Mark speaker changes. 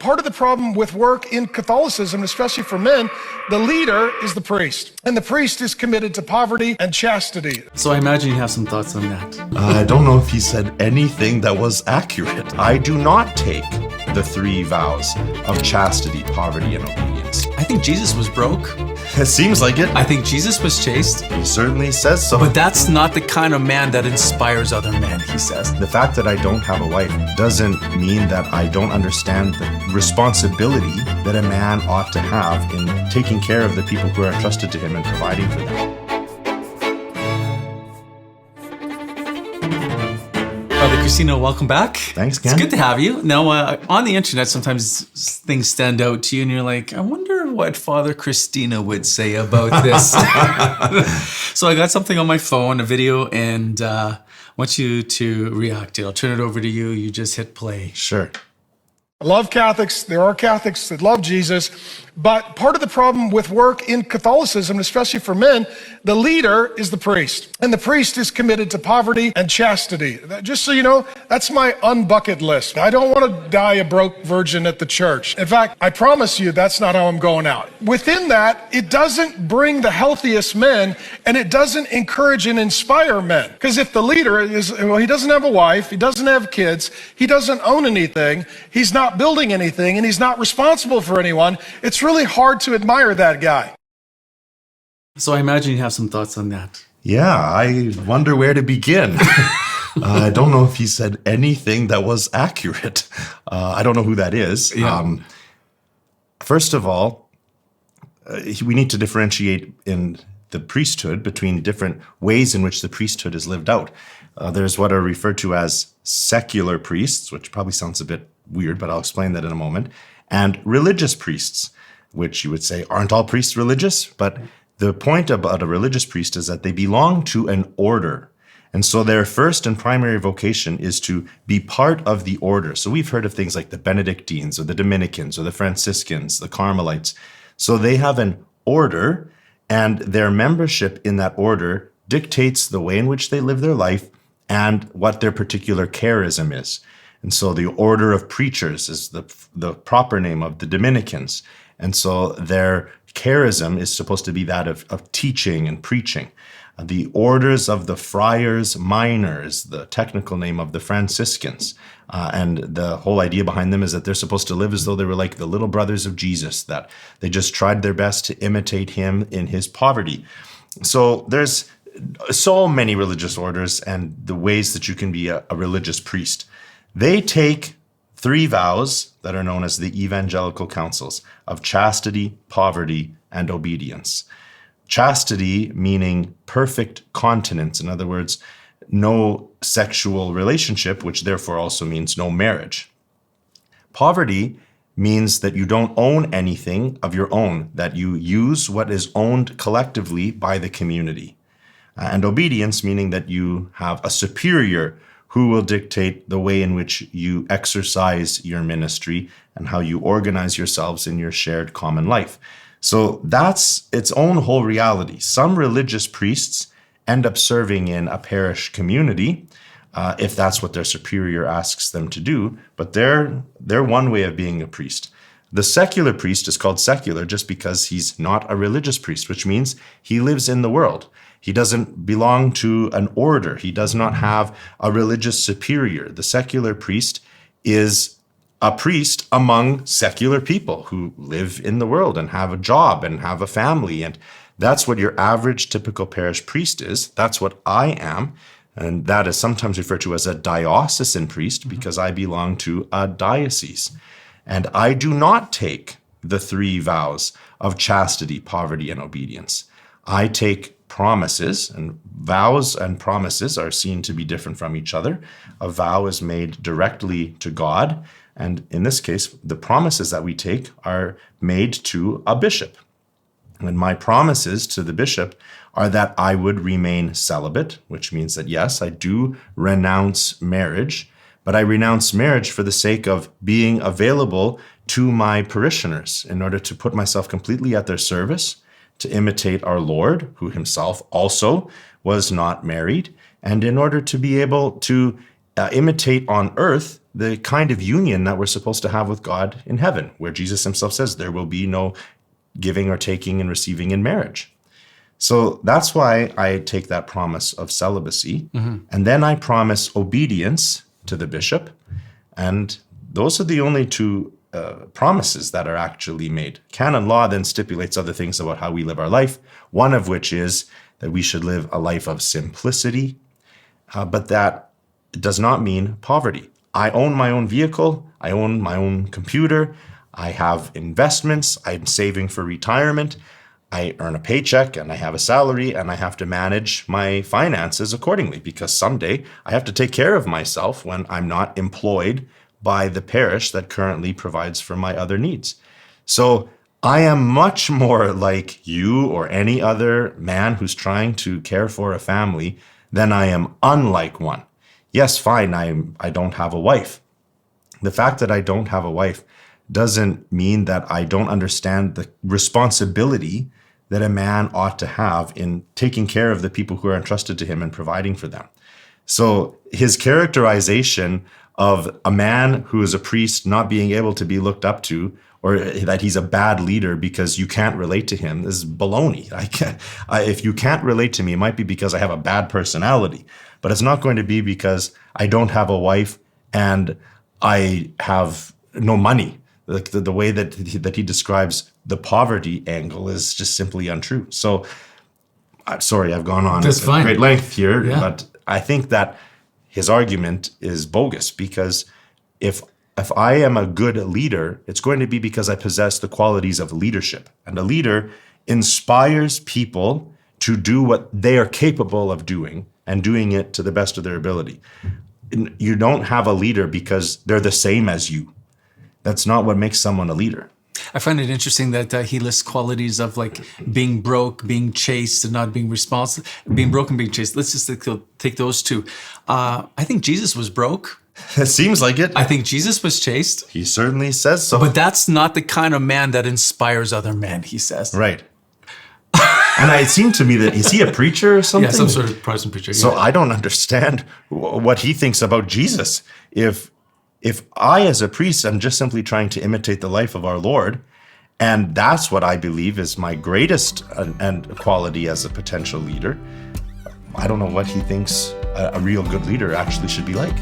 Speaker 1: Part of the problem with work in Catholicism, especially for men, the leader is the priest. And the priest is committed to poverty and chastity.
Speaker 2: So I imagine you have some thoughts on that.
Speaker 3: I don't know if he said anything that was accurate. I do not take the 3 vows of chastity, poverty, and obedience.
Speaker 2: I think Jesus was broke.
Speaker 3: It seems like it.
Speaker 2: I think Jesus was chaste.
Speaker 3: He certainly says so.
Speaker 2: But that's not the kind of man that inspires other men, he says.
Speaker 3: The fact that I don't have a wife doesn't mean that I don't understand the responsibility that a man ought to have in taking care of the people who are entrusted to him and providing for them.
Speaker 2: Fr Cristino, welcome back.
Speaker 3: Thanks, Ken.
Speaker 2: It's good to have you. Now, on the internet, sometimes things stand out to you and you're like, I wonder what Fr Cristino would say about this. So I got something on my phone, a video, and I want you to react to it. I'll turn it over to you. You just hit play.
Speaker 3: Sure.
Speaker 1: I love Catholics. There are Catholics that love Jesus. But part of the problem with work in Catholicism, especially for men, the leader is the priest. And the priest is committed to poverty and chastity. Just so you know, that's my unbucket list. I don't want to die a broke virgin at the church. In fact, I promise you that's not how I'm going out. Within that, it doesn't bring the healthiest men, and it doesn't encourage and inspire men. Because if the leader is, well, he doesn't have a wife, he doesn't have kids, he doesn't own anything, he's not building anything, and he's not responsible for anyone, it's really hard to admire that guy.
Speaker 2: So I imagine you have some thoughts on that.
Speaker 3: Yeah, I wonder where to begin. I don't know if he said anything that was accurate. I don't know who that is.
Speaker 2: Yeah.
Speaker 3: First of all, we need to differentiate in the priesthood between different ways in which the priesthood is lived out. There's what are referred to as secular priests, which probably sounds a bit weird, but I'll explain that in a moment, and religious priests, which you would say, aren't all priests religious? But the point about a religious priest is that they belong to an order. And so their first and primary vocation is to be part of the order. So we've heard of things like the Benedictines or the Dominicans or the Franciscans, the Carmelites. So they have an order, and their membership in that order dictates the way in which they live their life and what their particular charism is. And so the order of preachers is the proper name of the Dominicans. And so their charism is supposed to be that of teaching and preaching. The orders of the friars minors, the technical name of the Franciscans. And the whole idea behind them is that they're supposed to live as though they were like the little brothers of Jesus, that they just tried their best to imitate him in his poverty. So there's so many religious orders and the ways that you can be a religious priest. They take 3 vows that are known as the evangelical counsels of chastity, poverty, and obedience. Chastity meaning perfect continence. In other words, no sexual relationship, which therefore also means no marriage. Poverty means that you don't own anything of your own, that you use what is owned collectively by the community. And obedience meaning that you have a superior who will dictate the way in which you exercise your ministry and how you organize yourselves in your shared common life. So that's its own whole reality. Some religious priests end up serving in a parish community, if that's what their superior asks them to do, but they're one way of being a priest. The secular priest is called secular just because he's not a religious priest, which means he lives in the world. He doesn't belong to an order. He does not have a religious superior. The secular priest is a priest among secular people who live in the world and have a job and have a family. And that's what your average typical parish priest is. That's what I am. And that is sometimes referred to as a diocesan priest because I belong to a diocese. And I do not take the 3 vows of chastity, poverty, and obedience. I take promises, and vows and promises are seen to be different from each other. A vow is made directly to God, and in this case, the promises that we take are made to a bishop. And my promises to the bishop are that I would remain celibate, which means that yes, I do renounce marriage, but I renounce marriage for the sake of being available to my parishioners in order to put myself completely at their service, to imitate our Lord, who himself also was not married, and in order to be able to imitate on earth the kind of union that we're supposed to have with God in heaven, where Jesus himself says there will be no giving or taking and receiving in marriage. So that's why I take that promise of celibacy. And then I promise obedience to the bishop. And those are the only two promises that are actually made. Canon law then stipulates other things about how we live our life, one of which is that we should live a life of simplicity, but that does not mean poverty. I own my own vehicle, I own my own computer, I have investments, I'm saving for retirement, I earn a paycheck and I have a salary and I have to manage my finances accordingly because someday I have to take care of myself when I'm not employed by the parish that currently provides for my other needs. So I am much more like you or any other man who's trying to care for a family than I am unlike one. Yes, fine, I don't have a wife. The fact that I don't have a wife doesn't mean that I don't understand the responsibility that a man ought to have in taking care of the people who are entrusted to him and providing for them. So his characterization of a man who is a priest not being able to be looked up to, or that he's a bad leader because you can't relate to him, is baloney. If you can't relate to me, it might be because I have a bad personality, but it's not going to be because I don't have a wife and I have no money. Like the way that he describes the poverty angle is just simply untrue. So, sorry, I've gone on
Speaker 2: That's fine.
Speaker 3: Great length here,
Speaker 2: Yeah.
Speaker 3: but I think that his argument is bogus because if I am a good leader, it's going to be because I possess the qualities of leadership. And a leader inspires people to do what they are capable of doing and doing it to the best of their ability. You don't have a leader because they're the same as you. That's not what makes someone a leader.
Speaker 2: I find it interesting that he lists qualities of like being broke, being chaste, and not being responsible. Being broke and being chaste. Let's just take those two. I think Jesus was broke.
Speaker 3: It seems like it.
Speaker 2: I think Jesus was chaste.
Speaker 3: He certainly says so.
Speaker 2: But that's not the kind of man that inspires other men, he says.
Speaker 3: Right. And it seemed to me that, is he a preacher or something?
Speaker 2: Yeah, some sort of Protestant preacher.
Speaker 3: So
Speaker 2: yeah.
Speaker 3: I don't understand what he thinks about Jesus. If I, as a priest, am just simply trying to imitate the life of our Lord, and that's what I believe is my greatest and quality as a potential leader, I don't know what he thinks a real good leader actually should be like.